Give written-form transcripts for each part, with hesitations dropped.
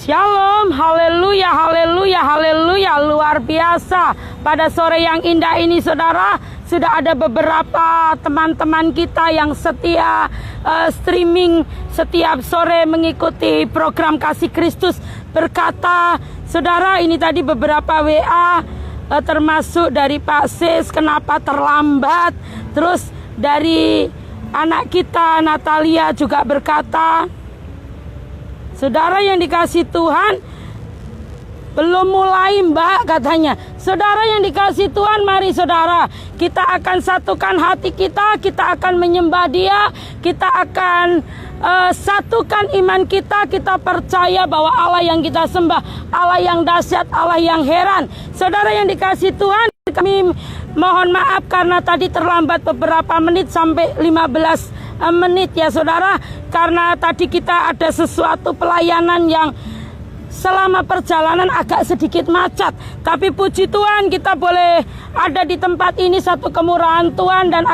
Shalom, haleluya, haleluya, haleluya, luar biasa. Pada sore yang indah ini saudara, sudah ada beberapa teman-teman kita yang setia streaming setiap sore mengikuti program Kasih Kristus Berkata. Saudara, ini tadi beberapa WA termasuk dari Pak Sis, kenapa terlambat. Terus dari anak kita Natalia juga berkata, saudara yang dikasih Tuhan, belum mulai Mbak katanya. Saudara yang dikasih Tuhan, mari saudara, kita akan satukan hati kita akan menyembah Dia, kita akan satukan iman kita percaya bahwa Allah yang kita sembah, Allah yang dahsyat, Allah yang heran. Saudara yang dikasih Tuhan, kami mohon maaf karena tadi terlambat beberapa menit sampai 15 menit ya saudara, karena tadi kita ada sesuatu pelayanan yang selama perjalanan agak sedikit macet. Tapi puji Tuhan kita boleh ada di tempat ini, satu kemurahan Tuhan, dan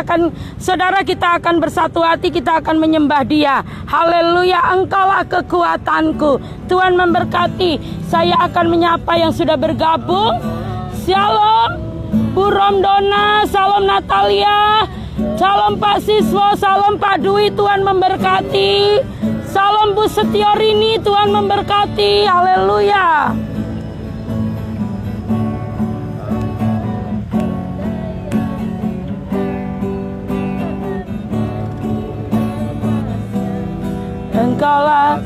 saudara kita akan bersatu hati, kita akan menyembah Dia. Haleluya, Engkaulah kekuatanku. Tuhan memberkati. Saya akan menyapa yang sudah bergabung. Shalom Bu Romdona, salam Natalia, salam Pak Siswo, salam Pak Dwi, Tuhan memberkati. Salam Bu Setiorini, Tuhan memberkati. Haleluya. Engkaulah.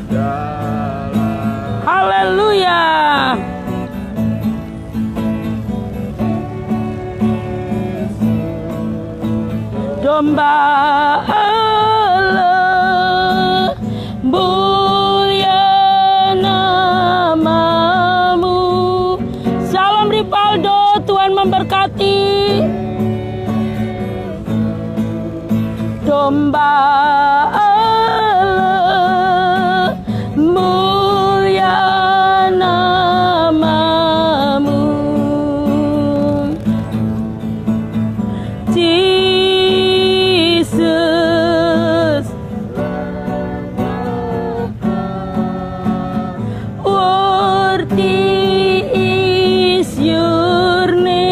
Haleluya. Domba Allah, mulia namamu. Salam Ripaldo, Tuhan memberkati. Domba Allah, mulia namamu. Jesus, worthy is your name,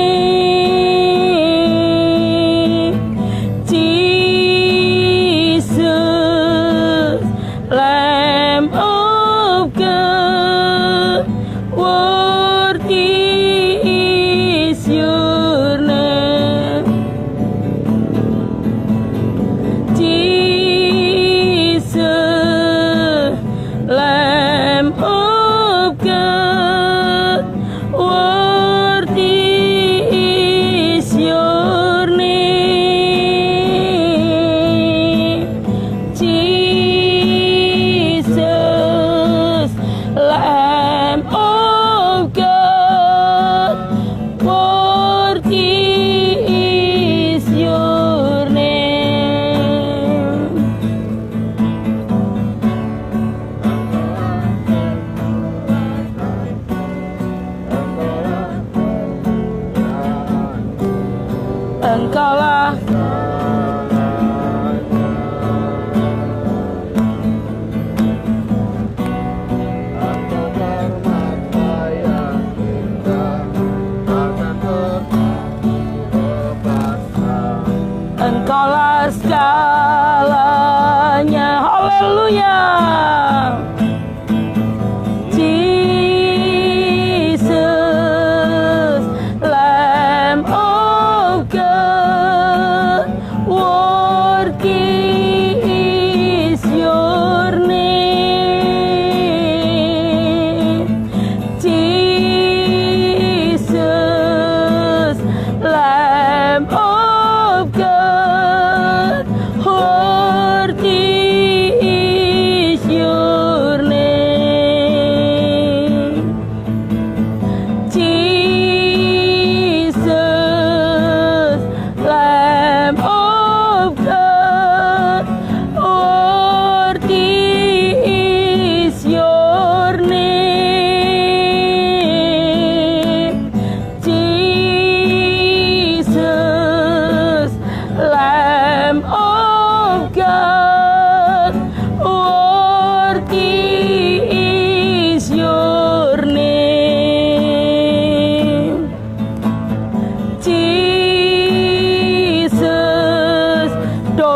Jesus.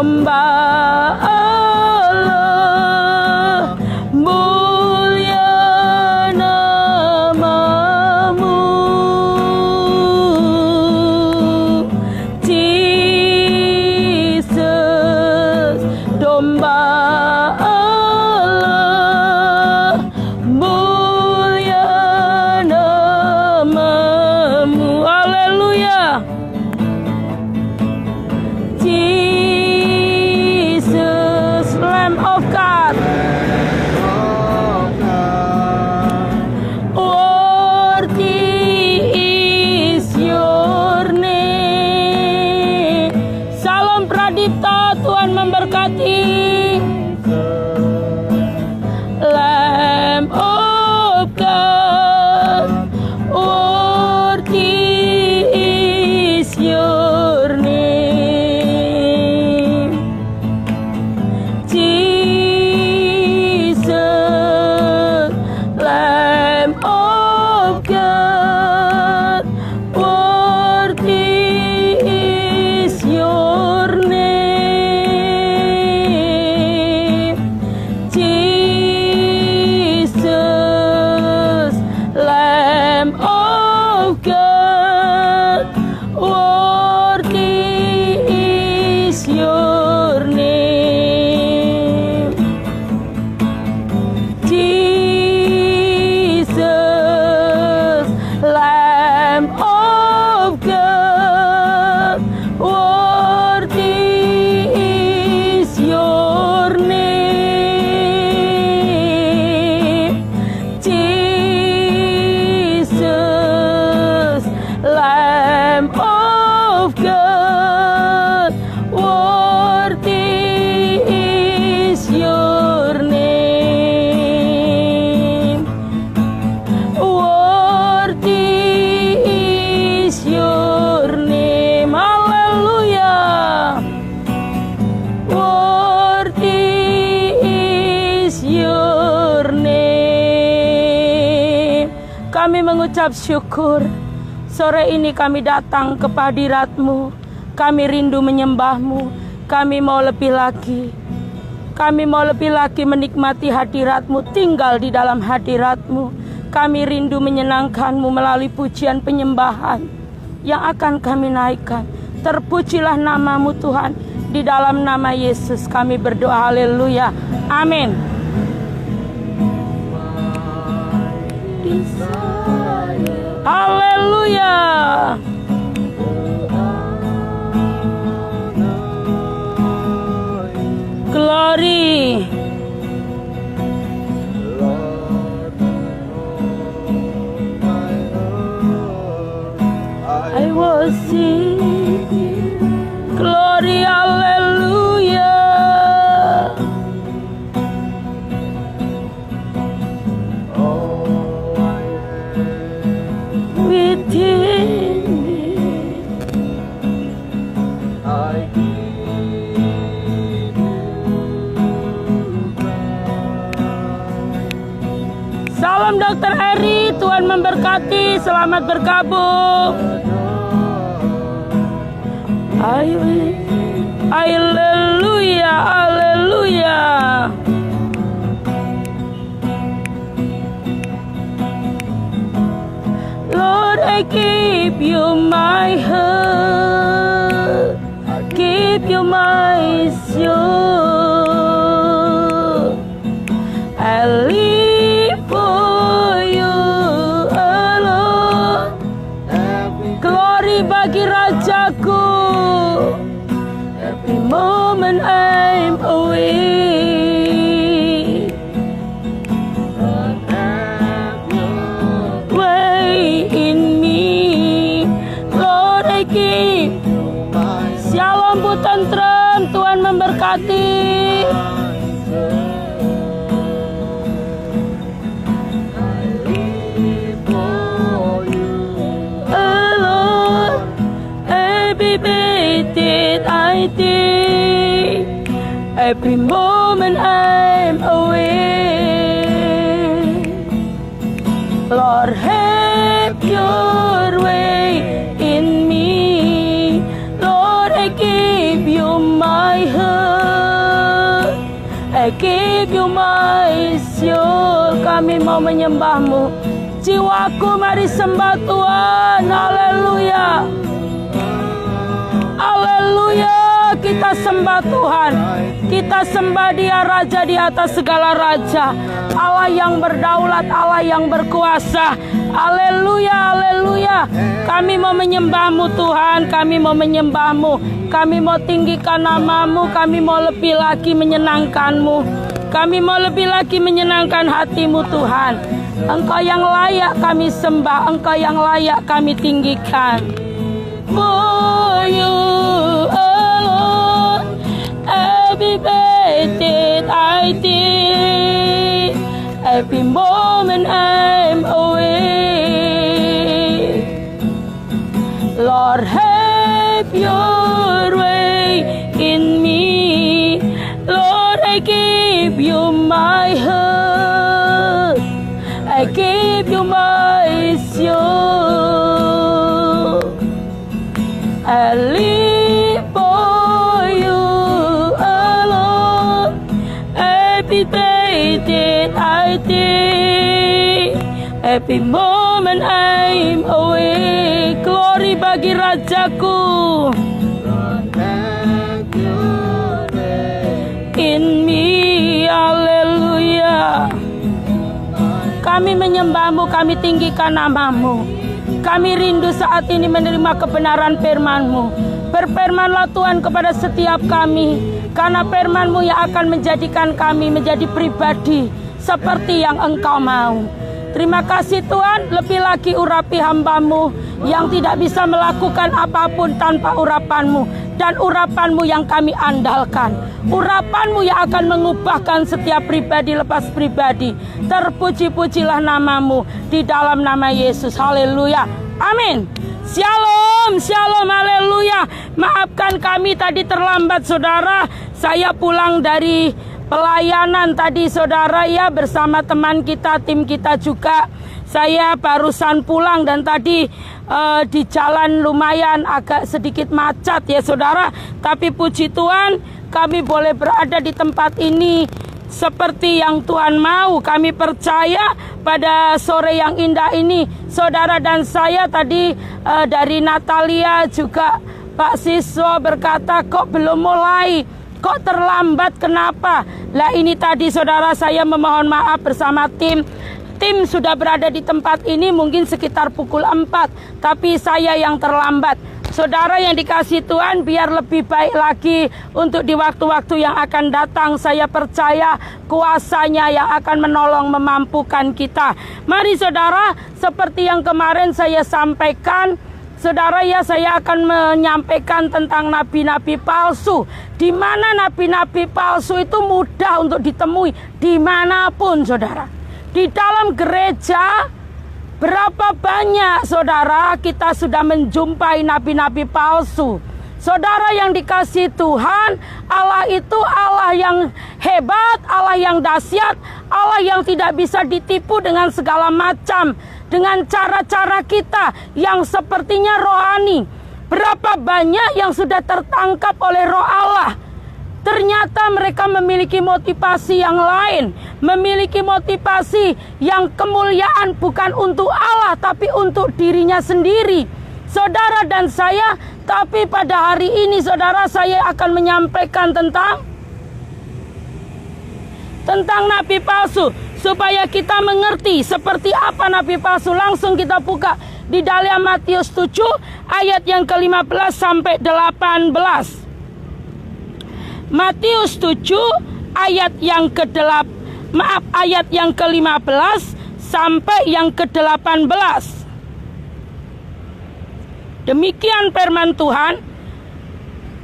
domba Allah, mulia namamu, Jesus, domba Allah, mulia namamu. Haleluya. Jesus, Lamb of God, worthy is your name. Salam Pradipta, Tuhan memberkati. Lamb of God, worthy is your name. Jesus, Lamb of God, worthy is your name. Jesus, Lamb of God, worthy is your name. Jesus, Lamb of God, worthy is your name. Jesus, Lamb of God, worthy is your name. Worthy is your name. Hallelujah. Worthy is your name. Kami mengucap syukur. Sore ini kami datang ke hadirat-Mu. Kami rindu menyembah-Mu. Kami mau lebih lagi. Kami mau lebih lagi menikmati hadirat-Mu, tinggal di dalam hadirat-Mu. Kami rindu menyenangkan-Mu melalui pujian penyembahan yang akan kami naikkan. Terpujilah nama-Mu Tuhan. Di dalam nama Yesus kami berdoa. Haleluya. Amin. Haleluya. Glory. I was singing glory, hallelujah. Within me, I give you. Salam Dr. Eri, Tuhan memberkati, selamat bergabung. Haleluya, haleluya. Lord, I give you my heart, I give you my soul. I live for you alone. Glory bagi Rajaku. Every moment I'm away, way in me, Lord I give. Shalom Bu Tentrem, Tuhan memberkati. Alone, every bit I did, every moment I'm away. Lord, have your way in me. Lord, I give you my heart. I give you my soul. Kami mau menyembah-Mu. Jiwaku mari sembah Tuhan. Haleluya. Haleluya. Kita sembah Tuhan. Kita sembah Dia, Raja di atas segala raja, Allah yang berdaulat, Allah yang berkuasa. Haleluya, haleluya. Kami mau menyembah-Mu Tuhan. Kami mau menyembah-Mu. Kami mau tinggikan nama-Mu. Kami mau lebih lagi menyenangkan-Mu. Kami mau lebih lagi menyenangkan hati-Mu Tuhan. Engkau yang layak kami sembah. Engkau yang layak kami tinggikan. For you alone, every breath that I take, every moment I'm awake. Lord, have your way in me. Lord, I give you my heart. I give you my soul. I live for you alone. Every day that I take, every moment I'm awake. Glory bagi Rajaku. In me, haleluya. Kami menyembah-Mu, kami tinggikan nama-Mu. Kami rindu saat ini menerima kebenaran firman-Mu. Berfirmanlah Tuhan kepada setiap kami, karena firman-Mu yang akan menjadikan kami menjadi pribadi seperti yang Engkau mau. Terima kasih Tuhan, lebih lagi urapi hamba-Mu yang tidak bisa melakukan apapun tanpa urapan-Mu. Dan urapan-Mu yang kami andalkan. Urapan-Mu yang akan mengubahkan setiap pribadi lepas pribadi. Terpuji-pujilah nama-Mu di dalam nama Yesus. Haleluya. Amin. Shalom, shalom, haleluya. Maafkan kami tadi terlambat saudara. Saya pulang dari pelayanan tadi saudara ya, bersama teman kita, tim kita juga. Saya barusan pulang dan tadi di jalan lumayan agak sedikit macet ya saudara. Tapi puji Tuhan kami boleh berada di tempat ini seperti yang Tuhan mau. Kami percaya pada sore yang indah ini saudara dan saya tadi dari Natalia juga Pak Siswa berkata kok belum mulai, kok terlambat, kenapa? Lah ini tadi saudara saya memohon maaf bersama tim. Tim sudah berada di tempat ini mungkin sekitar pukul 4, tapi saya yang terlambat. Saudara yang dikasih Tuhan, biar lebih baik lagi untuk di waktu-waktu yang akan datang. Saya percaya kuasa-Nya yang akan menolong, memampukan kita. Mari saudara, seperti yang kemarin saya sampaikan, saudara ya, saya akan menyampaikan tentang nabi-nabi palsu. Di mana nabi-nabi palsu itu mudah untuk ditemui dimanapun saudara. Di dalam gereja, berapa banyak saudara kita sudah menjumpai nabi-nabi palsu. Saudara yang dikasih Tuhan, Allah itu Allah yang hebat, Allah yang dahsyat, Allah yang tidak bisa ditipu dengan segala macam, dengan cara-cara kita yang sepertinya rohani. Berapa banyak yang sudah tertangkap oleh Roh Allah. Ternyata mereka memiliki motivasi yang lain, memiliki motivasi yang kemuliaan bukan untuk Allah tapi untuk dirinya sendiri. Saudara dan saya, tapi pada hari ini saudara saya akan menyampaikan tentang nabi palsu supaya kita mengerti seperti apa nabi palsu. Langsung kita buka di dalam Matius 7 ayat yang ke-15 sampai 18. Matius 7 ayat yang ayat yang ke-15 sampai yang ke-18. Demikian firman Tuhan.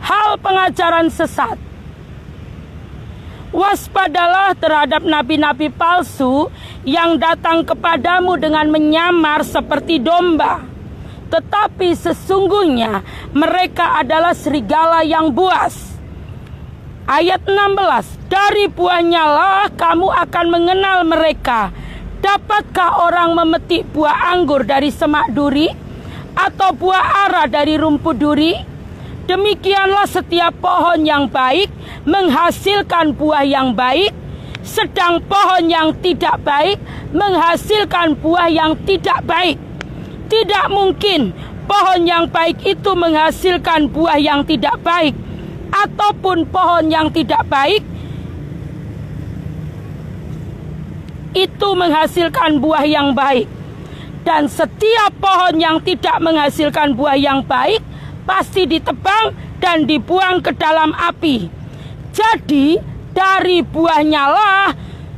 Hal pengajaran sesat. Waspadalah terhadap nabi-nabi palsu yang datang kepadamu dengan menyamar seperti domba, tetapi sesungguhnya mereka adalah serigala yang buas. Ayat 16, dari buahnya lah kamu akan mengenal mereka. Dapatkah orang memetik buah anggur dari semak duri, atau buah ara dari rumput duri? Demikianlah setiap pohon yang baik menghasilkan buah yang baik, sedang pohon yang tidak baik menghasilkan buah yang tidak baik. Tidak mungkin pohon yang baik itu menghasilkan buah yang tidak baik, ataupun pohon yang tidak baik itu menghasilkan buah yang baik. Dan setiap pohon yang tidak menghasilkan buah yang baik pasti ditebang dan dibuang ke dalam api. Jadi dari buahnya lah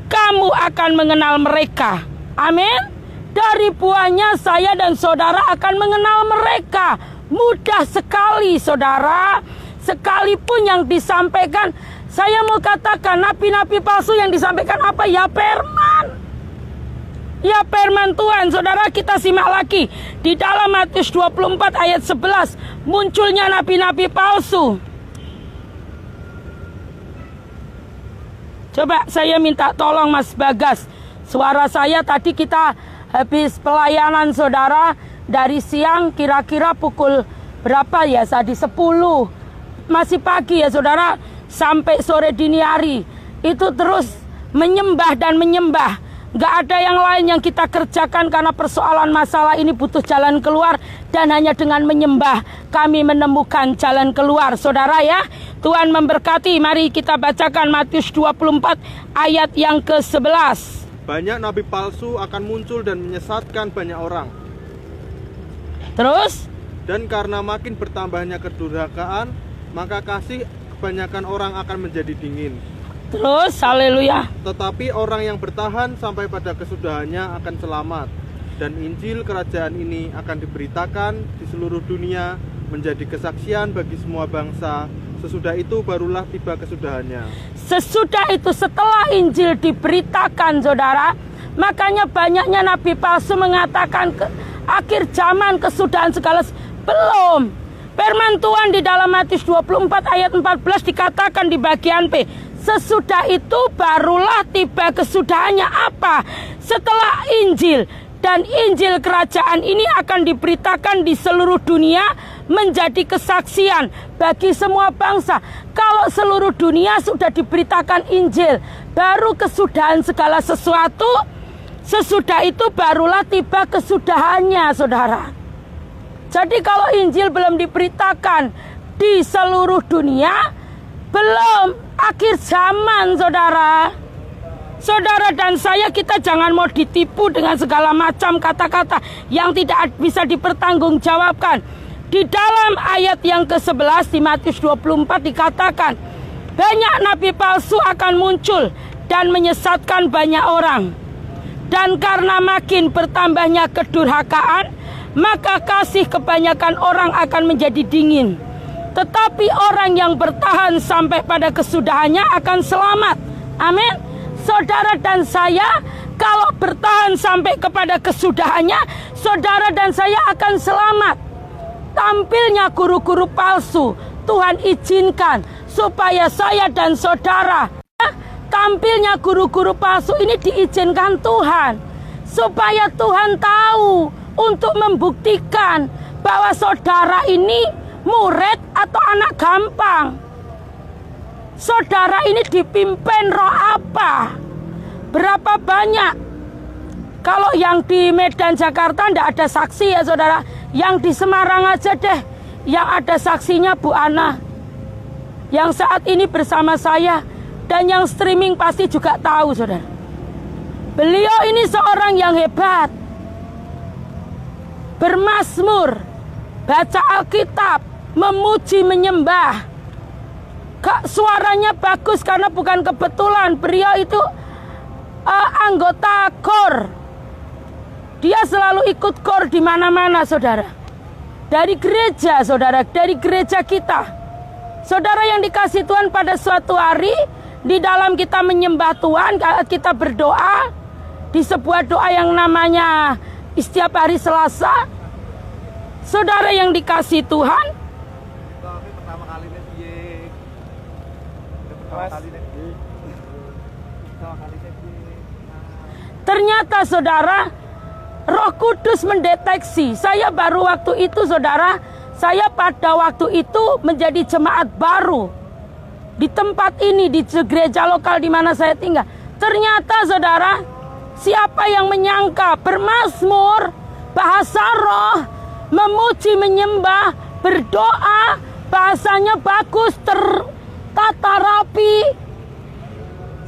kamu akan mengenal mereka. Amin. Dari buahnya saya dan saudara akan mengenal mereka. Mudah sekali saudara. Sekalipun yang disampaikan, saya mau katakan nabi-nabi palsu yang disampaikan apa? Ya firman. Ya firman Tuhan. Saudara, kita simak lagi. Di dalam Matius 24 ayat 11. Munculnya nabi-nabi palsu. Coba saya minta tolong Mas Bagas. Suara saya tadi kita habis pelayanan saudara. Dari siang kira-kira pukul berapa ya? Tadi 10. Masih pagi ya saudara. Sampai sore dini hari. Itu terus menyembah dan menyembah. Gak ada yang lain yang kita kerjakan karena persoalan masalah ini butuh jalan keluar. Dan hanya dengan menyembah kami menemukan jalan keluar. Saudara ya, Tuhan memberkati. Mari kita bacakan Matius 24 ayat yang ke-11. Banyak nabi palsu akan muncul dan menyesatkan banyak orang. Terus? Dan karena makin bertambahnya kedurhakaan, maka kasih kebanyakan orang akan menjadi dingin. Terus, haleluya. Tetapi orang yang bertahan sampai pada kesudahannya akan selamat. Dan Injil kerajaan ini akan diberitakan di seluruh dunia menjadi kesaksian bagi semua bangsa. Sesudah itu barulah tiba kesudahannya. Sesudah itu, setelah Injil diberitakan saudara, makanya banyaknya nabi palsu mengatakan akhir zaman, kesudahan segala. Belum. Firman Tuhan di dalam Matius 24 ayat 14 dikatakan di bagian P. Sesudah itu barulah tiba kesudahannya. Apa? Setelah Injil. Dan Injil kerajaan ini akan diberitakan di seluruh dunia menjadi kesaksian bagi semua bangsa. Kalau seluruh dunia sudah diberitakan Injil, baru kesudahan segala sesuatu. Sesudah itu barulah tiba kesudahannya saudara. Jadi kalau Injil belum diberitakan di seluruh dunia, belum akhir zaman saudara. Saudara dan saya, kita jangan mau ditipu dengan segala macam kata-kata yang tidak bisa dipertanggungjawabkan. Di dalam ayat yang ke-11 di Matius 24 dikatakan, banyak nabi palsu akan muncul dan menyesatkan banyak orang. Dan karena makin bertambahnya kedurhakaan, maka kasih kebanyakan orang akan menjadi dingin. Tetapi orang yang bertahan sampai pada kesudahannya akan selamat. Amin. Saudara dan saya, kalau bertahan sampai kepada kesudahannya, saudara dan saya akan selamat. Tampilnya guru-guru palsu, Tuhan izinkan supaya saya dan saudara, tampilnya guru-guru palsu ini diizinkan Tuhan, supaya Tuhan tahu untuk membuktikan bahwa saudara ini murid atau anak gampang. Saudara ini dipimpin roh apa? Berapa banyak? Kalau yang di Medan Jakarta tidak ada saksi ya saudara. Yang di Semarang aja deh yang ada saksinya Bu Ana, yang saat ini bersama saya. Dan yang streaming pasti juga tahu saudara. Beliau ini seorang yang hebat, bermazmur, baca Alkitab, memuji, menyembah. Suaranya bagus karena bukan kebetulan. Beliau itu anggota KOR. Dia selalu ikut KOR di mana-mana saudara. Dari gereja saudara, dari gereja kita. Saudara yang dikasih Tuhan, pada suatu hari di dalam kita menyembah Tuhan, kita berdoa di sebuah doa yang namanya setiap hari Selasa. Saudara yang dikasih Tuhan, ternyata saudara, Roh Kudus mendeteksi. Saya baru waktu itu saudara, saya pada waktu itu menjadi jemaat baru. di tempat ini, di gereja lokal di mana saya tinggal. Ternyata saudara, siapa yang menyangka bermazmur, bahasa roh, memuji, menyembah, berdoa, bahasanya bagus, tertata rapi.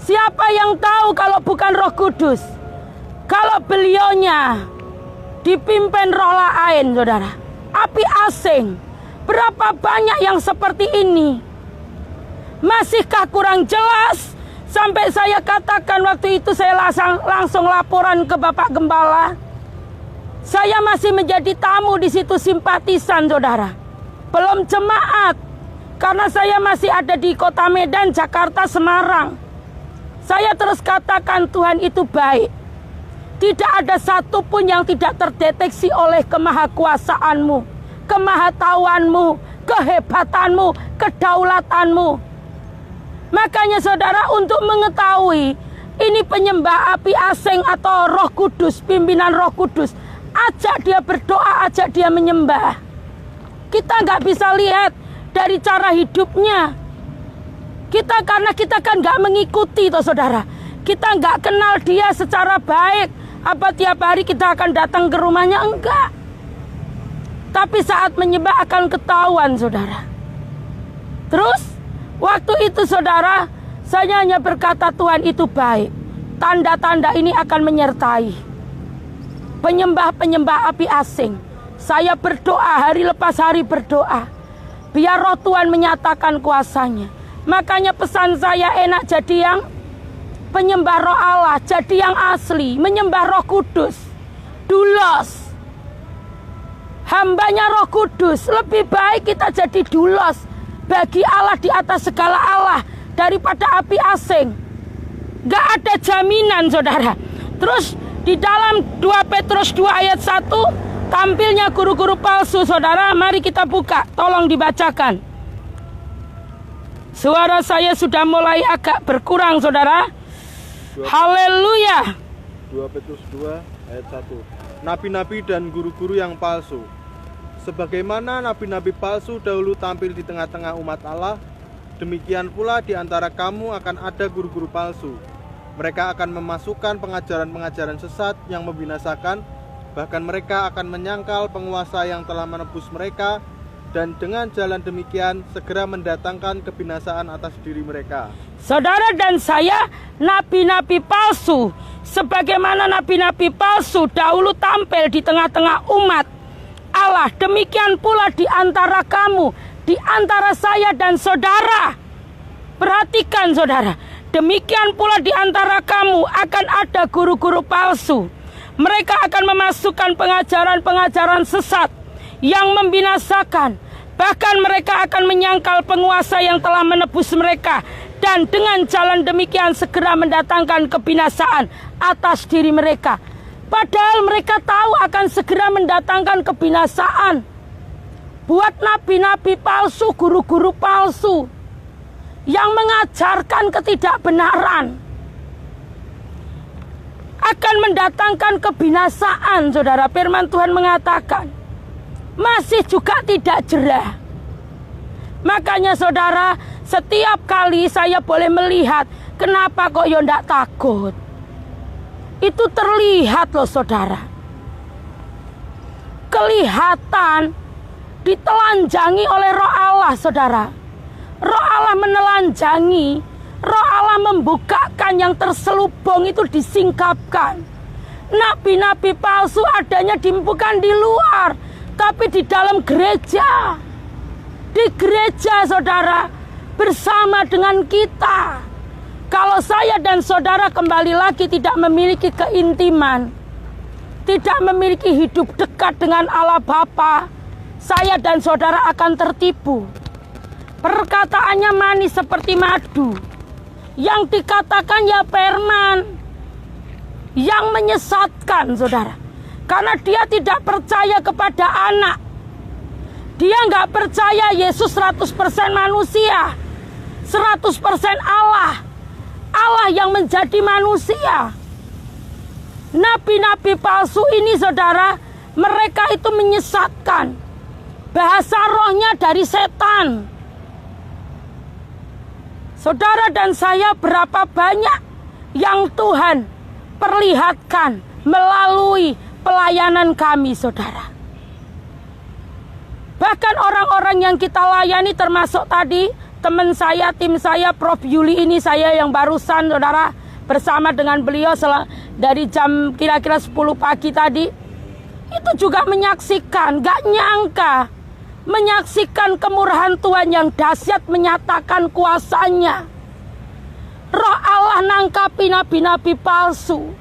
Siapa yang tahu kalau bukan Roh Kudus? Kalau beliaunya dipimpin roh lain, saudara, api asing. Berapa banyak yang seperti ini? Masihkah kurang jelas? Sampai saya katakan waktu itu saya langsung laporan ke Bapak Gembala. Saya masih menjadi tamu di situ, simpatisan, saudara. Belum jemaat. Karena saya masih ada di Kota Medan, Jakarta, Semarang. Saya terus katakan Tuhan itu baik. Tidak ada satupun yang tidak terdeteksi oleh kemahakuasaanmu, kemahatauanmu, kehebatanmu, kedaulatanmu. Makanya saudara, untuk mengetahui ini penyembah api asing atau Roh Kudus, pimpinan Roh Kudus, ajak dia berdoa, ajak dia menyembah. Kita nggak bisa lihat dari cara hidupnya. Karena kita kan nggak mengikuti toh saudara. Kita nggak kenal dia secara baik. Apa tiap hari kita akan datang ke rumahnya? Enggak. Tapi saat menyembah akan ketahuan saudara. Terus waktu itu saudara, saya hanya berkata Tuhan itu baik. Tanda-tanda ini akan menyertai penyembah-penyembah api asing. Saya berdoa, hari lepas hari berdoa. Biar roh Tuhan menyatakan kuasanya. Makanya pesan saya enak jadi yang penyembah roh Allah, jadi yang asli, menyembah Roh Kudus. Dulos. Hambanya Roh Kudus, lebih baik kita jadi dulos bagi Allah di atas segala Allah daripada api asing. Gak ada jaminan saudara. Terus di dalam 2 Petrus 2 ayat 1 tampilnya guru-guru palsu saudara. Mari kita buka, tolong dibacakan. Suara saya sudah mulai agak berkurang saudara. Haleluya. 2 Petrus 2 ayat 1. Nabi-nabi dan guru-guru yang palsu. Sebagaimana nabi-nabi palsu dahulu tampil di tengah-tengah umat Allah, demikian pula di antara kamu akan ada guru-guru palsu. Mereka akan memasukkan pengajaran-pengajaran sesat yang membinasakan, bahkan mereka akan menyangkal penguasa yang telah menebus mereka, dan dengan jalan demikian segera mendatangkan kebinasaan atas diri mereka. Saudara dan saya nabi-nabi palsu. Sebagaimana nabi-nabi palsu dahulu tampil di tengah-tengah umat Allah, demikian pula di antara kamu, di antara saya dan saudara. Perhatikan saudara, demikian pula di antara kamu akan ada guru-guru palsu. Mereka akan memasukkan pengajaran-pengajaran sesat yang membinasakan. Bahkan mereka akan menyangkal penguasa yang telah menebus mereka, dan dengan jalan demikian segera mendatangkan kebinasaan atas diri mereka. Padahal mereka tahu akan segera mendatangkan kebinasaan. Buat nabi-nabi palsu, guru-guru palsu yang mengajarkan ketidakbenaran akan mendatangkan kebinasaan saudara. Firman Tuhan mengatakan masih juga tidak jerah. Makanya saudara, setiap kali saya boleh melihat, kenapa kok ya ndak takut? Itu terlihat loh saudara. Kelihatan ditelanjangi oleh roh Allah saudara. Roh Allah menelanjangi, roh Allah membukakan yang terselubung itu disingkapkan. Nabi-nabi palsu adanya bukan di luar, tapi di dalam gereja. Di gereja saudara, bersama dengan kita. Kalau saya dan saudara kembali lagi tidak memiliki keintiman, tidak memiliki hidup dekat dengan Allah Bapa, saya dan saudara akan tertipu. Perkataannya manis seperti madu, yang dikatakan ya perman, yang menyesatkan saudara. Karena dia tidak percaya kepada anak. Dia nggak percaya Yesus 100% manusia, 100% Allah. Allah yang menjadi manusia. Nabi-nabi palsu ini saudara, mereka itu menyesatkan. Bahasa rohnya dari setan. Saudara dan saya, berapa banyak yang Tuhan perlihatkan melalui pelayanan kami, saudara. Bahkan orang-orang yang kita layani, termasuk tadi teman saya, tim saya, Prof. Yuli ini, saya yang barusan, saudara, bersama dengan beliau dari jam kira-kira 10 pagi tadi, itu juga menyaksikan, gak nyangka, menyaksikan kemurahan Tuhan yang dahsyat, menyatakan kuasanya. Roh Allah nangkapi nabi-nabi palsu.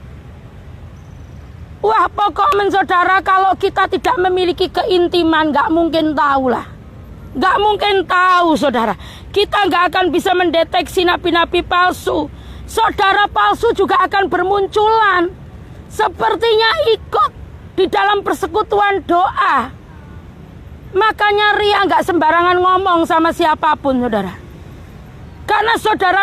Wah, pokoknya saudara, kalau kita tidak memiliki keintiman, gak mungkin tahu lah. Gak mungkin tahu, saudara. Kita gak akan bisa mendeteksi nabi-nabi palsu. Saudara palsu juga akan bermunculan. Sepertinya ikut di dalam persekutuan doa. Makanya Ria gak sembarangan ngomong sama siapapun, saudara. Karena saudara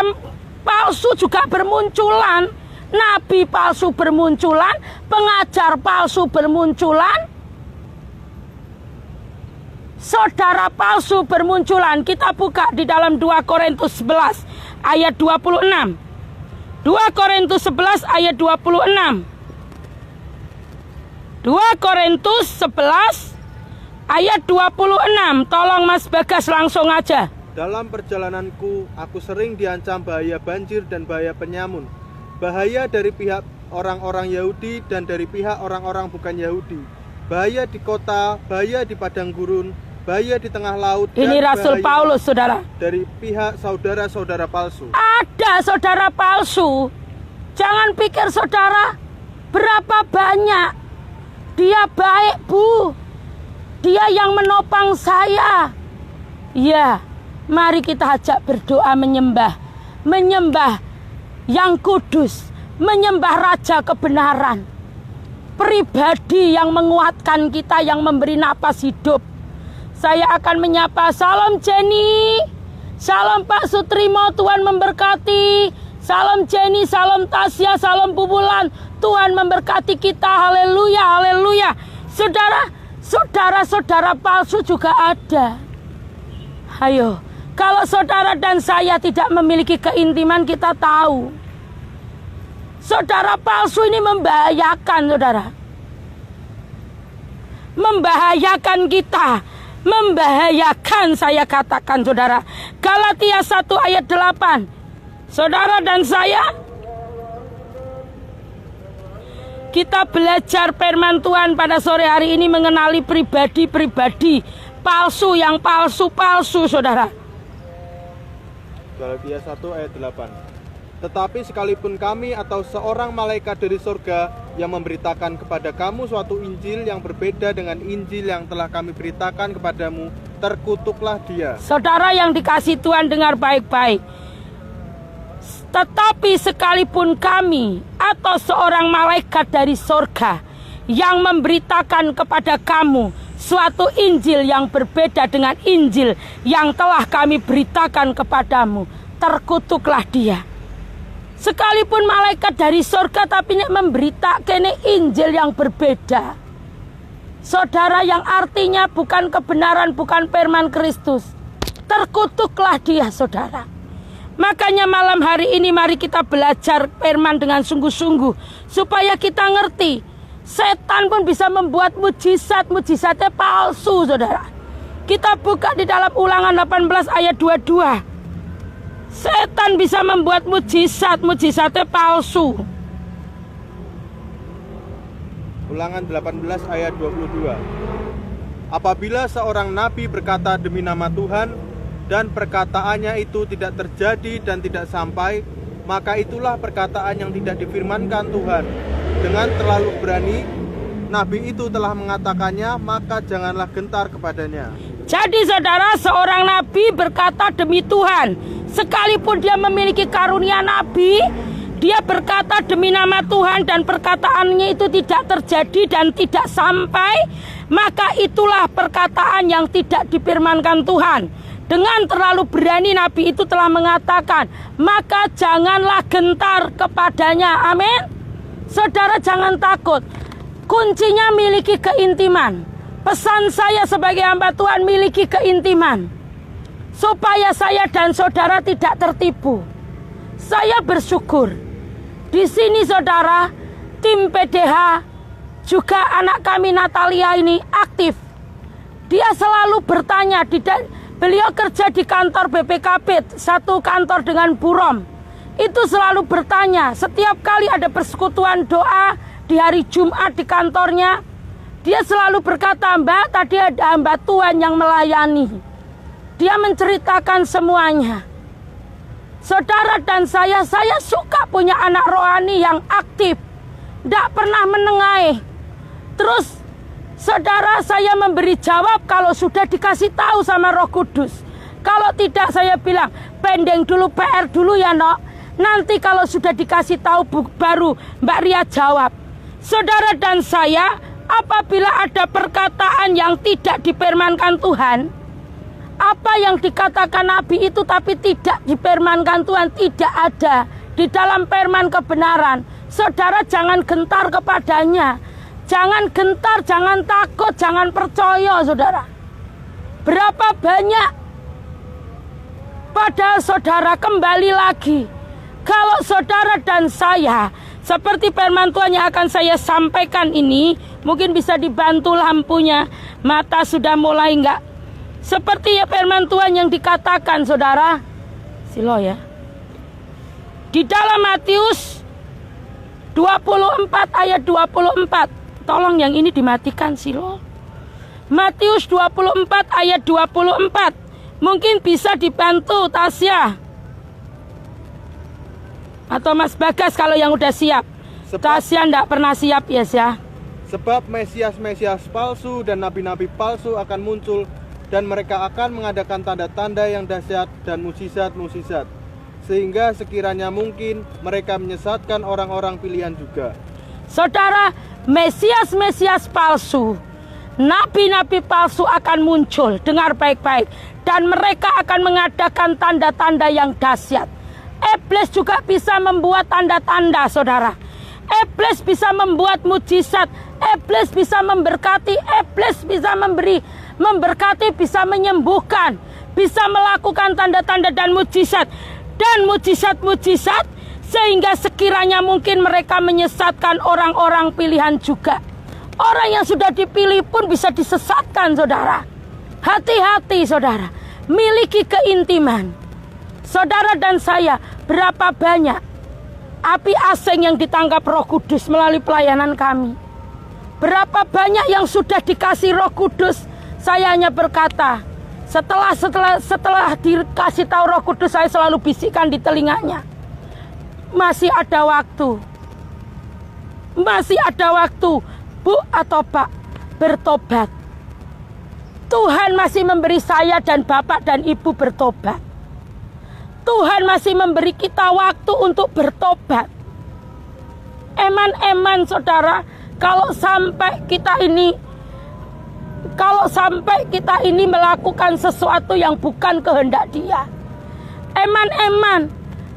palsu juga bermunculan. Nabi palsu bermunculan, pengajar palsu bermunculan, saudara palsu bermunculan. Kita buka di dalam 2 Korintus 11 ayat 26. 2 Korintus 11 ayat 26. 2 Korintus 11 ayat 26. Tolong Mas Bagas langsung aja. Dalam perjalananku, aku sering diancam bahaya banjir dan bahaya penyamun. Bahaya dari pihak orang-orang Yahudi dan dari pihak orang-orang bukan Yahudi. Bahaya di kota, bahaya di padang gurun, bahaya di tengah laut. Ini Rasul Paulus, saudara. Dari pihak saudara-saudara palsu. Ada saudara palsu. Jangan pikir saudara berapa banyak. Dia baik, Bu. Dia yang menopang saya. Ya, mari kita ajak berdoa menyembah. Menyembah yang kudus, menyembah Raja kebenaran, pribadi yang menguatkan kita, yang memberi napas hidup. Saya akan menyapa. Salam Jenny, salam Pak Sutrimo, Tuhan memberkati. Salam Jenny, salam Tasya, salam Bubulan, Tuhan memberkati kita. Haleluya, haleluya. Saudara-saudara palsu juga ada. Ayo, kalau saudara dan saya tidak memiliki keintiman, kita tahu. Saudara palsu ini membahayakan, saudara. Membahayakan kita. Membahayakan, saya katakan, saudara. Galatia 1 ayat 8. Saudara dan saya, kita belajar firman Tuhan pada sore hari ini, mengenali pribadi-pribadi palsu yang palsu-palsu, saudara. Galatia 1 ayat 8. Tetapi sekalipun kami atau seorang malaikat dari surga yang memberitakan kepada kamu suatu Injil yang berbeda dengan Injil yang telah kami beritakan kepadamu, terkutuklah dia. Saudara yang dikasih Tuhan, dengar baik-baik. Tetapi sekalipun kami atau seorang malaikat dari surga yang memberitakan kepada kamu suatu Injil yang berbeda dengan Injil yang telah kami beritakan kepadamu, terkutuklah dia. Sekalipun malaikat dari surga tapi nek memberitakan Injil yang berbeda, saudara, yang artinya bukan kebenaran, bukan firman Kristus, terkutuklah dia, saudara. Makanya malam hari ini mari kita belajar firman dengan sungguh-sungguh, supaya kita ngerti setan pun bisa membuat mujizat-mujizatnya palsu, saudara. Kita buka di dalam Ulangan 18 ayat 22. Setan bisa membuat mujizat-mujizatnya palsu. Ulangan 18 ayat 22. Apabila seorang nabi berkata demi nama Tuhan dan perkataannya itu tidak terjadi dan tidak sampai, maka itulah perkataan yang tidak difirmankan Tuhan. Dengan terlalu berani nabi itu telah mengatakannya, maka janganlah gentar kepadanya. Jadi saudara, seorang nabi berkata demi Tuhan, sekalipun dia memiliki karunia nabi, dia berkata demi nama Tuhan dan perkataannya itu tidak terjadi dan tidak sampai, maka itulah perkataan yang tidak difirmankan Tuhan. Dengan terlalu berani nabi itu telah mengatakan, maka janganlah gentar kepadanya. Amin. Saudara, jangan takut. Kuncinya miliki keintiman. Pesan saya sebagai hamba Tuhan, miliki keintiman. supaya saya dan saudara tidak tertipu. Saya bersyukur di sini saudara, tim PDH juga anak kami Natalia ini aktif. Dia selalu bertanya, beliau kerja di kantor BPKP, satu kantor dengan Burom. Itu selalu bertanya, setiap kali ada persekutuan doa di hari Jumat di kantornya, dia selalu berkata, Mbak, tadi ada hamba Tuhan yang melayani. Dia menceritakan semuanya. Saudara dan saya suka punya anak rohani yang aktif, tidak pernah menengahi. Terus saudara, saya memberi jawab kalau sudah dikasih tahu sama Roh Kudus. Kalau tidak saya bilang, pending dulu, PR dulu ya Nok. Nanti kalau sudah dikasih tahu baru Mbak Ria jawab. Saudara dan saya, apabila ada perkataan yang tidak difirmankan Tuhan, apa yang dikatakan Nabi itu tapi tidak difirmankan Tuhan, tidak ada di dalam firman kebenaran. Saudara jangan gentar kepadanya. Jangan gentar, jangan takut, jangan percaya saudara. Berapa banyak padahal saudara kembali lagi. Kalau saudara dan saya, seperti firman Tuhan yang akan saya sampaikan ini, mungkin bisa dibantu lampunya. Mata sudah mulai enggak. Seperti ya firman Tuhan yang dikatakan saudara. Silo ya. Di dalam Matius 24 ayat 24. Tolong yang ini dimatikan Silo. Matius 24 ayat 24. Mungkin bisa dibantu Tasya. Atau Mas Bagas kalau yang udah siap. Tasya enggak pernah siap ya. Sebab Mesias-Mesias palsu dan nabi-nabi palsu akan muncul, dan mereka akan mengadakan tanda-tanda yang dahsyat dan mukjizat-mukjizat, sehingga sekiranya mungkin mereka menyesatkan orang-orang pilihan juga. Saudara, Mesias-Mesias palsu, nabi-nabi palsu akan muncul. Dengar baik-baik. Dan mereka akan mengadakan tanda-tanda yang dahsyat. Iblis juga bisa membuat tanda-tanda saudara. Iblis bisa membuat mukjizat. Iblis bisa memberkati. Iblis bisa memberkati, bisa menyembuhkan, bisa melakukan tanda-tanda dan mukjizat. Dan mukjizat-mukjizat sehingga sekiranya mungkin mereka menyesatkan orang-orang pilihan juga. Orang yang sudah dipilih pun bisa disesatkan saudara. Hati-hati saudara, miliki keintiman. Saudara dan saya, berapa banyak api asing yang ditangkap Roh Kudus melalui pelayanan kami. Berapa banyak yang sudah dikasih Roh Kudus. Saya hanya berkata, setelah dikasih tahu Roh Kudus, saya selalu bisikkan di telinganya, masih ada waktu. Masih ada waktu, Bu atau Pak, bertobat. Tuhan masih memberi saya dan Bapak dan Ibu bertobat. Tuhan masih memberi kita waktu untuk bertobat. Eman-eman saudara, kalau sampai kita ini melakukan sesuatu yang bukan kehendak Dia, eman-eman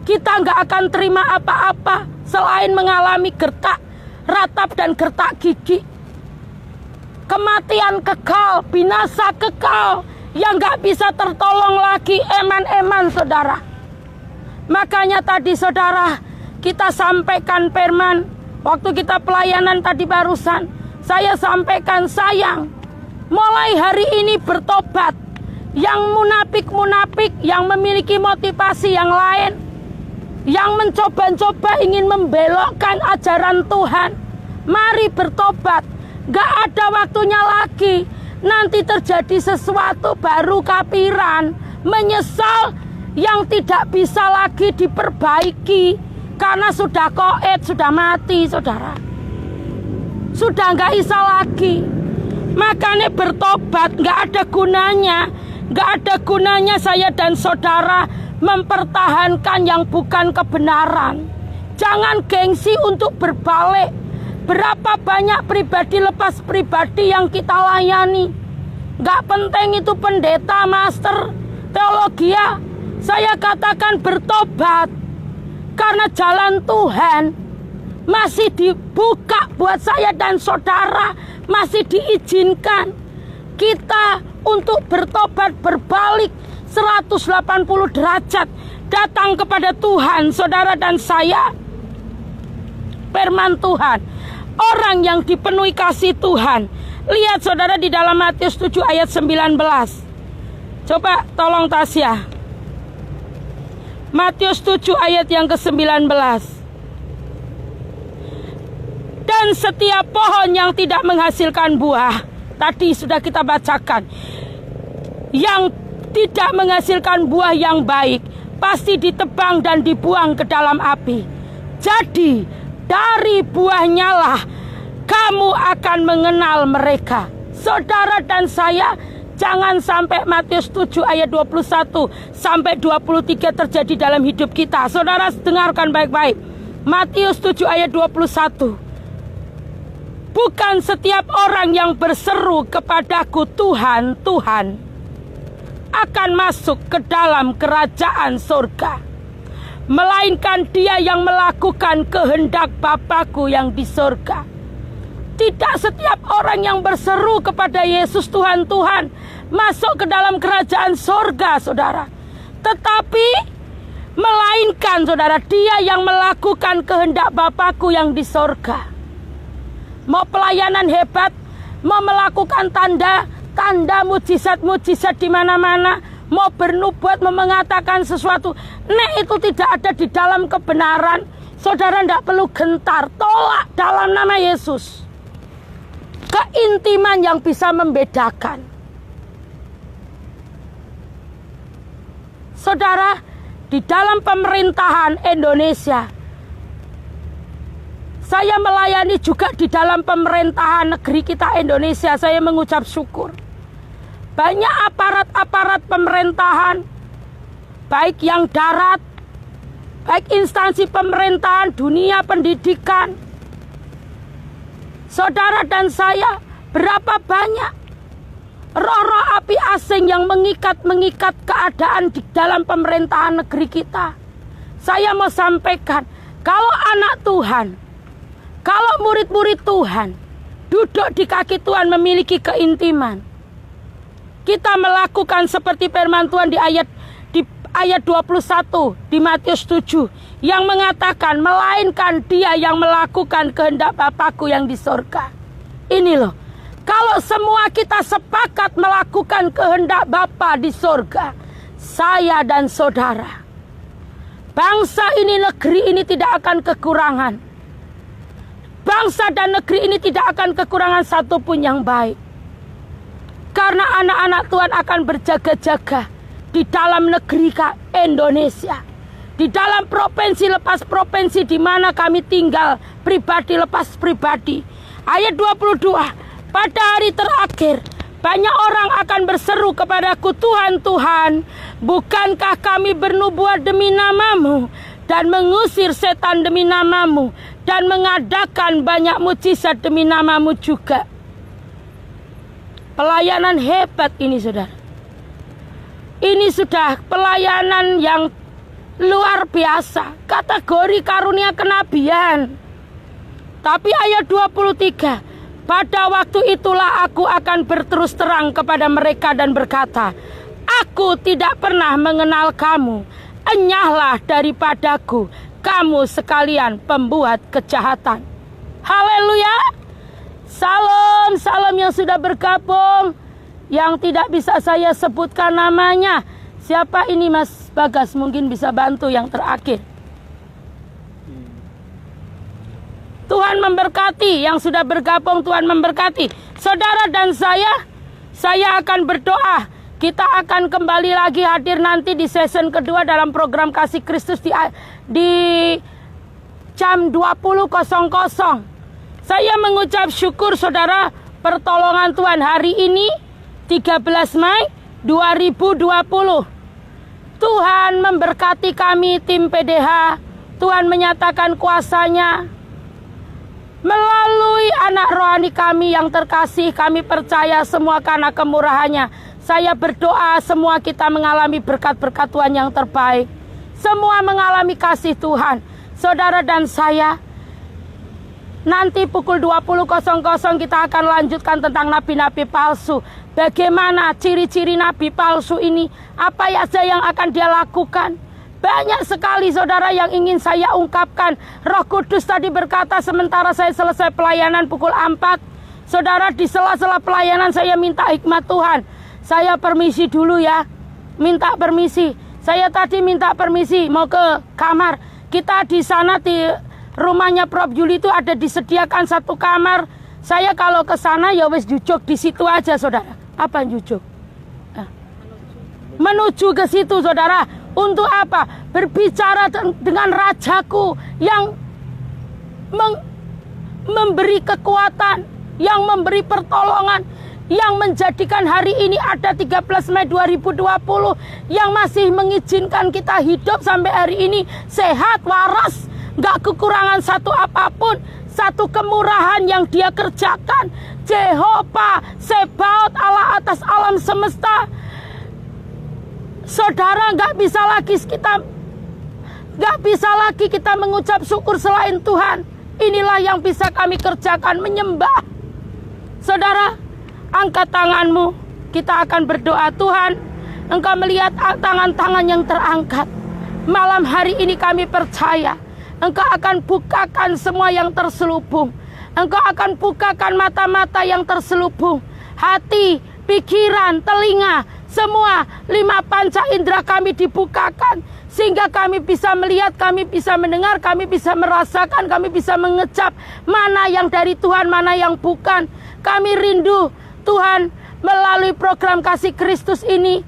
kita nggak akan terima apa-apa selain mengalami gertak ratap dan gertak gigi. Kematian kekal, binasa kekal yang nggak bisa tertolong lagi, eman-eman saudara. Makanya tadi saudara, kita sampaikan firman waktu kita pelayanan tadi barusan. Saya sampaikan, sayang, mulai hari ini bertobat. Yang munafik-munafik, yang memiliki motivasi yang lain, yang mencoba-coba ingin membelokkan ajaran Tuhan, mari bertobat. Gak ada waktunya lagi. Nanti terjadi sesuatu baru kapiran, menyesal yang tidak bisa lagi diperbaiki karena sudah koet, sudah mati saudara, sudah nggak bisa lagi. Makanya bertobat nggak ada gunanya. Nggak ada gunanya saya dan saudara mempertahankan yang bukan kebenaran. Jangan gengsi untuk berbalik. Berapa banyak pribadi lepas pribadi yang kita layani. Nggak penting itu pendeta, master, teologi ya. Saya katakan bertobat. Karena jalan Tuhan masih dibuka buat saya dan saudara. Masih diizinkan kita untuk bertobat, berbalik. 180 derajat datang kepada Tuhan, saudara dan saya. Firman Tuhan, orang yang dipenuhi kasih Tuhan. Lihat saudara di dalam Matius 7 ayat 19. Coba tolong Tasya. Matius 7 ayat yang ke-19. Dan setiap pohon yang tidak menghasilkan buah, tadi sudah kita bacakan, yang tidak menghasilkan buah yang baik, pasti ditebang dan dibuang ke dalam api. Jadi dari buahnya lah kamu akan mengenal mereka. Saudara dan saya, jangan sampai Matius 7 ayat 21 sampai 23 terjadi dalam hidup kita. Saudara dengarkan baik-baik. Matius 7 ayat 21. Bukan setiap orang yang berseru kepadaku Tuhan, Tuhan, akan masuk ke dalam kerajaan surga, melainkan dia yang melakukan kehendak Bapa-Ku yang di surga. Tidak setiap orang yang berseru kepada Yesus Tuhan, Tuhan, masuk ke dalam kerajaan surga, saudara. Tetapi melainkan, saudara, dia yang melakukan kehendak Bapa-Ku yang di surga. Mau pelayanan hebat, mau melakukan tanda mujizat-mujizat di mana-mana, mau bernubuat, mau mengatakan sesuatu, itu tidak ada di dalam kebenaran. Saudara tidak perlu gentar, tolak dalam nama Yesus. Keintiman yang bisa membedakan. Saudara, di dalam pemerintahan Indonesia, saya melayani juga di dalam pemerintahan negeri kita Indonesia. Saya mengucap syukur. Banyak aparat-aparat pemerintahan, baik yang darat, baik instansi pemerintahan, dunia pendidikan. Saudara dan saya, berapa banyak roh-roh api asing yang mengikat keadaan di dalam pemerintahan negeri kita. Saya mau sampaikan, kalau anak Tuhan, kalau murid-murid Tuhan duduk di kaki Tuhan memiliki keintiman, kita melakukan seperti firman Tuhan di ayat 21 di Matius 7 yang mengatakan, melainkan dia yang melakukan kehendak Bapa-Ku yang di surga. Ini loh, kalau semua kita sepakat melakukan kehendak Bapa di surga, saya dan saudara, bangsa ini, negeri ini tidak akan kekurangan. Bangsa dan negeri ini tidak akan kekurangan satupun yang baik. Karena anak-anak Tuhan akan berjaga-jaga di dalam negeri Indonesia. Di dalam provinsi lepas provinsi di mana kami tinggal, pribadi lepas pribadi. Ayat 22, pada hari terakhir, banyak orang akan berseru kepadaku, Tuhan, Tuhan, bukankah kami bernubuat demi namamu, dan mengusir setan demi namamu, dan mengadakan banyak mujizat demi namamu juga. Pelayanan hebat ini, saudara. Ini sudah pelayanan yang luar biasa, kategori karunia kenabian. Tapi ayat 23, pada waktu itulah aku akan berterus terang kepada mereka dan berkata, aku tidak pernah mengenal kamu, enyahlah daripadaku, kamu sekalian pembuat kejahatan. Haleluya. Salam, salam yang sudah bergabung, yang tidak bisa saya sebutkan namanya. Siapa ini Mas Bagas? Mungkin bisa bantu yang terakhir. Tuhan memberkati yang sudah bergabung, Tuhan memberkati. Saudara dan saya akan berdoa. Kita akan kembali lagi hadir nanti di season kedua dalam program Kasih Kristus di jam 20.00. Saya mengucap syukur saudara, pertolongan Tuhan hari ini 13 Mei 2020. Tuhan memberkati kami tim PDH. Tuhan menyatakan kuasa-Nya melalui anak rohani kami yang terkasih. Kami percaya semua karena kemurahan-Nya. Saya berdoa semua kita mengalami berkat-berkat Tuhan yang terbaik. Semua mengalami kasih Tuhan. Saudara dan saya, Nanti pukul 20.00 kita akan lanjutkan tentang nabi-nabi palsu. Bagaimana ciri-ciri nabi palsu ini? Apa saja yang akan dia lakukan? Banyak sekali saudara yang ingin saya ungkapkan. Roh Kudus tadi berkata sementara saya selesai pelayanan pukul 4. Saudara, di sela-sela pelayanan saya minta hikmat Tuhan. Saya permisi dulu ya. Minta permisi. Saya tadi minta permisi mau ke kamar. Kita di sana di rumahnya Prof Yuli itu ada disediakan satu kamar. Saya kalau ke sana ya wis jujuk di situ aja saudara. Apa jujuk? Menuju ke situ saudara. Untuk apa? Berbicara dengan rajaku yang memberi kekuatan, yang memberi pertolongan, yang menjadikan hari ini ada 13 Mei 2020, yang masih mengizinkan kita hidup sampai hari ini sehat, waras, gak kekurangan satu apapun. Satu kemurahan yang dia kerjakan. Jehovah Sebaot, Allah atas alam semesta. Saudara, gak bisa lagi kita mengucap syukur selain Tuhan. Inilah yang bisa kami kerjakan, menyembah. Saudara, angkat tanganmu. Kita akan berdoa. Tuhan, Engkau melihat tangan-tangan yang terangkat. Malam hari ini kami percaya Engkau akan bukakan semua yang terselubung. Engkau akan bukakan mata-mata yang terselubung. Hati, pikiran, telinga, semua 5 panca indera kami dibukakan. Sehingga kami bisa melihat, kami bisa mendengar, kami bisa merasakan, kami bisa mengecap mana yang dari Tuhan, mana yang bukan. Kami rindu Tuhan melalui program Kasih Kristus ini.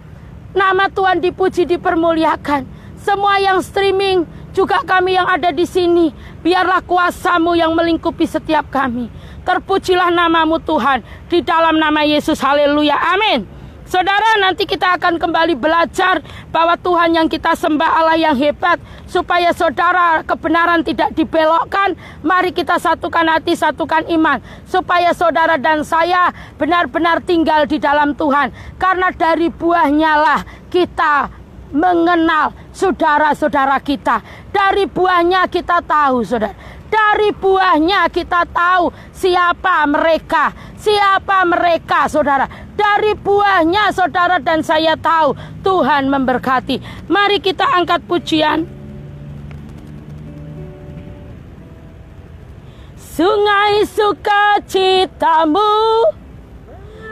Nama Tuhan dipuji, dipermuliakan. Semua yang streaming, juga kami yang ada di sini. Biarlah kuasa-Mu yang melingkupi setiap kami. Terpujilah nama-Mu Tuhan. Di dalam nama Yesus, haleluya, amin. Saudara, nanti kita akan kembali belajar bahwa Tuhan yang kita sembah Allah yang hebat. Supaya saudara kebenaran tidak dibelokkan, mari kita satukan hati, satukan iman. Supaya saudara dan saya benar-benar tinggal di dalam Tuhan. Karena dari buahnya lah kita mengenal saudara-saudara kita. Dari buahnya kita tahu saudara. Dari buahnya kita tahu siapa mereka. Siapa mereka saudara. Dari buahnya saudara dan saya tahu. Tuhan memberkati. Mari kita angkat pujian. Sungai sukacitamu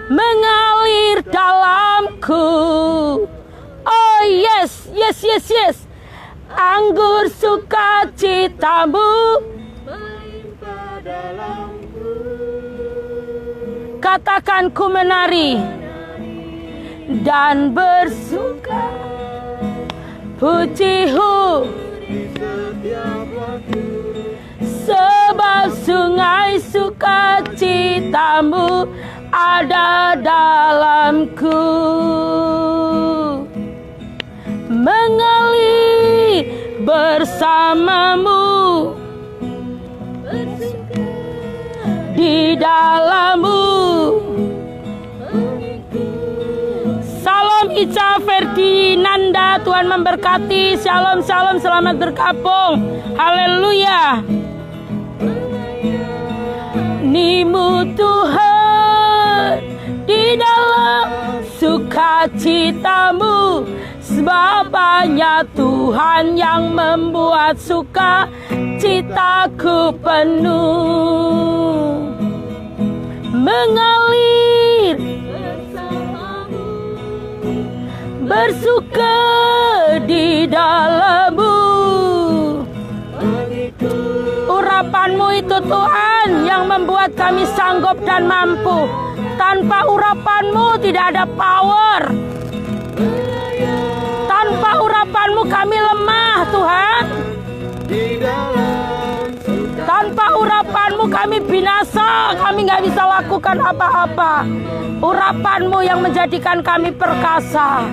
mengalir dalamku. Oh yes, yes, yes, yes. Anggur sukacitamu melimpah dalamku. Katakan ku menari dan bersuka, pujihu di setiap waktu. Sebab sungai sukacitamu ada dalamku. Mengalir bersamamu di dalammu. Salam Ica Ferdinanda, Tuhan memberkati. Shalom, shalom, selamat bergabung. Haleluya. Nimu Tuhan di dalam sukacitamu. Sebab hanya Tuhan yang membuat suka citaku penuh. Mengalir bersamamu, bersuka di dalammu. Urapanmu itu Tuhan yang membuat kami sanggup dan mampu. Tanpa urapanmu tidak ada power. Tanpa urapanmu kami lemah Tuhan. Tanpa urapanmu kami binasa. Kami gak bisa lakukan apa-apa. Urapanmu yang menjadikan kami perkasa.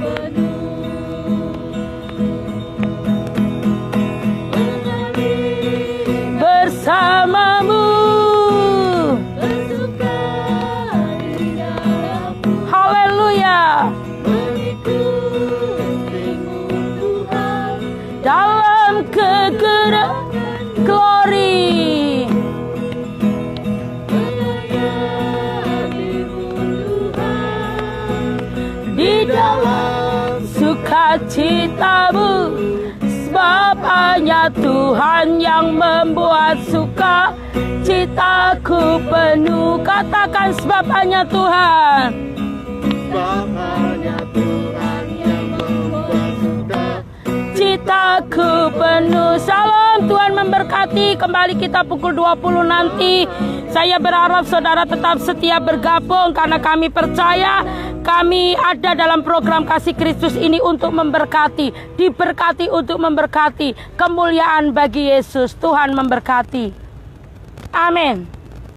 Bersamamu haleluya. Dalam kegerakan glory citamu. Sebab hanya Tuhan yang membuat suka citaku penuh. Katakan sebab hanya Tuhan. Sebab hanya Tuhan yang membuat suka Citaku penuh. Salam, Tuhan memberkati. Kembali kita pukul 20 nanti. Saya berharap saudara tetap setia bergabung, karena kami percaya kami ada dalam program Kasih Kristus ini untuk memberkati, diberkati untuk memberkati. Kemuliaan bagi Yesus. Tuhan memberkati. Amin.